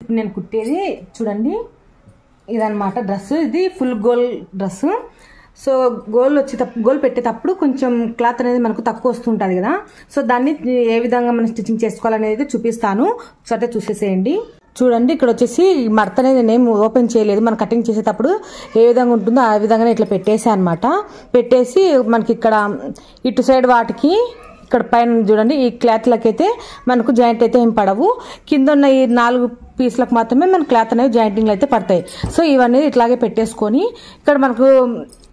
ఇప్పుడు నేను కుట్టేది చూడండి, ఇదన్నమాట డ్రెస్. ఇది full goal dress. So goal పెట్టేటప్పుడు కొంచెం క్లాత్ అనేది మనకు తక్కువ వస్తుంటుంది కదా, సో దాన్ని ఏ విధంగా మనం స్టిచ్చింగ్ చేసుకోవాలనేది చూపిస్తాను. ఒకసారి చూసేసేయండి. చూడండి, ఇక్కడ వచ్చేసి మడత అనేది నేను ఓపెన్ చేయలేదు. మనం కటింగ్ చేసేటప్పుడు ఏ విధంగా ఉంటుందో ఆ విధంగానే ఇట్లా పెట్టేసా అనమాట. పెట్టేసి మనకి ఇక్కడ ఇటు సైడ్ వాటికి ఇక్కడ పైన చూడండి, ఈ క్లాత్లకి అయితే మనకు జాయింట్ అయితే ఏం పడవు. కింద ఉన్న ఈ 4 పీస్లకు మాత్రమే మన క్లాత్ అనేవి జాయింటింగ్లు అయితే పడతాయి. సో ఇవన్నీ ఇట్లాగే పెట్టేసుకొని ఇక్కడ మనకు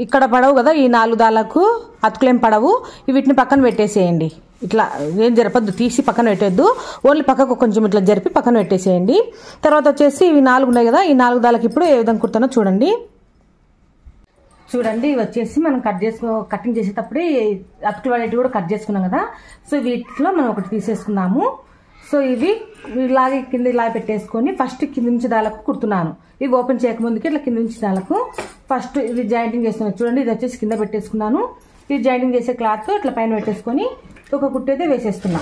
ఇక్కడ పడవు కదా, ఈ 4 దాలకు అతుకులేం పడవు. వీటిని పక్కన పెట్టేసేయండి. ఇట్లా ఏం జరపద్దు, తీసి పక్కన పెట్టద్దు. ఓన్లీ పక్కకు కొంచెం ఇట్లా జరిపి పక్కన పెట్టేసేయండి. తర్వాత వచ్చేసి ఇవి 4 ఉన్నాయి కదా, ఈ 4 దాలకు ఇప్పుడు ఏ విధంగా కుడతానో చూడండి. చూడండి, ఇవి వచ్చేసి మనం కటింగ్ చేసేటప్పుడే అతుకులు అనేటివి కూడా కట్ చేసుకున్నాం కదా. సో వీటిలో మనం ఒకటి తీసేసుకున్నాము. సో ఇవి ఇలాగే కింద ఇలా పెట్టేసుకొని ఫస్ట్ కింద నుంచి దాలకు కుడుతున్నాను. ఇవి ఓపెన్ చేయకముందుకి ఇట్లా కింద నుంచి దాలకు ఫస్ట్ ఇది జాయింటింగ్ చేస్తున్నాను. చూడండి, ఇది వచ్చేసి కింద పెట్టేసుకున్నాను. ఇది జాయింటింగ్ చేసే క్లాత్ ఇట్లా పైన పెట్టేసుకొని ఒక కుట్టు అయితే వేసేస్తున్నా.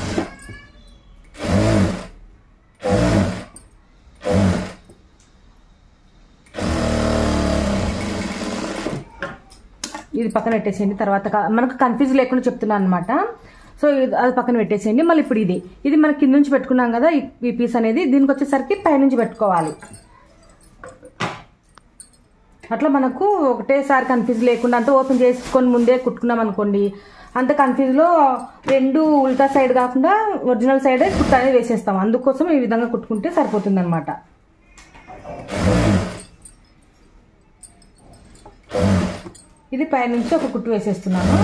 ఇది పక్కన పెట్టేసేయండి. తర్వాత మనకు కన్ఫ్యూజ్ లేకుండా చెప్తున్నాను అనమాట. సో అది పక్కన పెట్టేసేయండి. మళ్ళీ ఇప్పుడు ఇది మనం కింద నుంచి పెట్టుకున్నాం కదా, ఈ పీస్ అనేది దీనికి వచ్చేసరికి పైనుంచి పెట్టుకోవాలి. అట్లా మనకు ఒకటేసారి కన్ఫ్యూజ్ లేకుండా అంతా ఓపెన్ చేసుకొని ముందే కుట్టుకున్నాం అనుకోండి, అంత కన్ఫ్యూజ్లో 2 ఉల్టా సైడ్ కాకుండా ఒరిజినల్ సైడే కుట్టు అనేది వేసేస్తాం. అందుకోసం ఈ విధంగా కుట్టుకుంటే సరిపోతుంది అనమాట. ఇది పైనుంచి ఒక కుట్టు వేసేస్తున్నాను.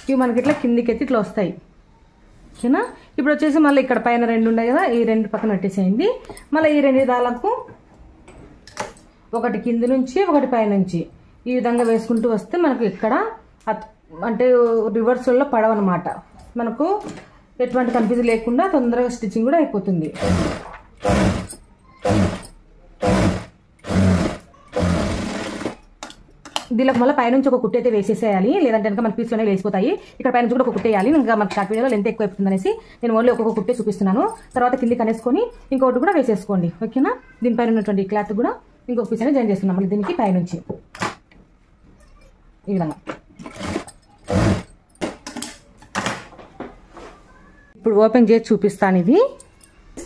ఇవి మనకి ఇట్లా కిందికి ఎత్తి ఇట్లా వస్తాయి. ఓకేనా? ఇప్పుడు వచ్చేసి మళ్ళీ ఇక్కడ పైన 2 ఉన్నాయి కదా, ఈ 2 పక్కన పెట్టేసేయండి. మళ్ళీ ఈ 2 దాలకు ఒకటి కింది నుంచి ఒకటి పైనుంచి ఈ విధంగా వేసుకుంటూ వస్తే మనకు ఇక్కడ అంటే రివర్స్లో పడవన్నమాట. మనకు ఎటువంటి కన్ఫ్యూజ్ లేకుండా తొందరగా స్టిచ్చింగ్ కూడా అయిపోతుంది. దీనికి మళ్ళీ పైనుంచి ఒక కుట్టు అయితే వేసేసేయాలి, లేదంటే కనుక మన పీస్లోనే వేసిపోతాయి. ఇక్కడ పైనుంచి కూడా ఒక కుట్టేయాలి. ఇంకా మనకి షార్ట్ వీడియోలో లెంత్ ఎక్కువ అయిపోతుంది అనేసి నేను ఓన్లీ ఒక్కొక్క కుట్టే చూపిస్తున్నాను. తర్వాత కిందికి అనేసుకొని ఇంకొకటి కూడా వేసేసుకోండి. ఓకేనా? దీనిపైన ఉన్నటువంటి క్లాత్ కూడా ఇంకొక పీస్ అనేది జాయిన్ చేస్తున్నాం. మళ్ళీ దీనికి పైనుంచి ఈ విధంగా. ఇప్పుడు ఓపెన్ చేసి చూపిస్తాను. ఇది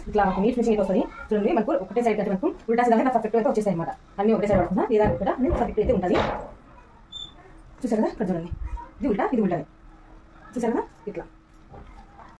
ఇట్లా ఒక నీట్ ఫినిషింగ్ వస్తుంది. చూడండి, మనకు ఒకటే సైడ్ మనకు ఉల్టా సైడ్ పర్ఫెక్ట్ అయితే వచ్చేస్తాయి అనమాట. అన్ని ఒకటే సైడ్ పడుతుందా లేదా కూడా పర్ఫెక్ట్ అయితే ఉంటుంది. చూసారు కదా, ఇక్కడ చూడండి, ఇది ఉల్టా ఇది ఉల్టా. చూసారు కదా, ఇట్లా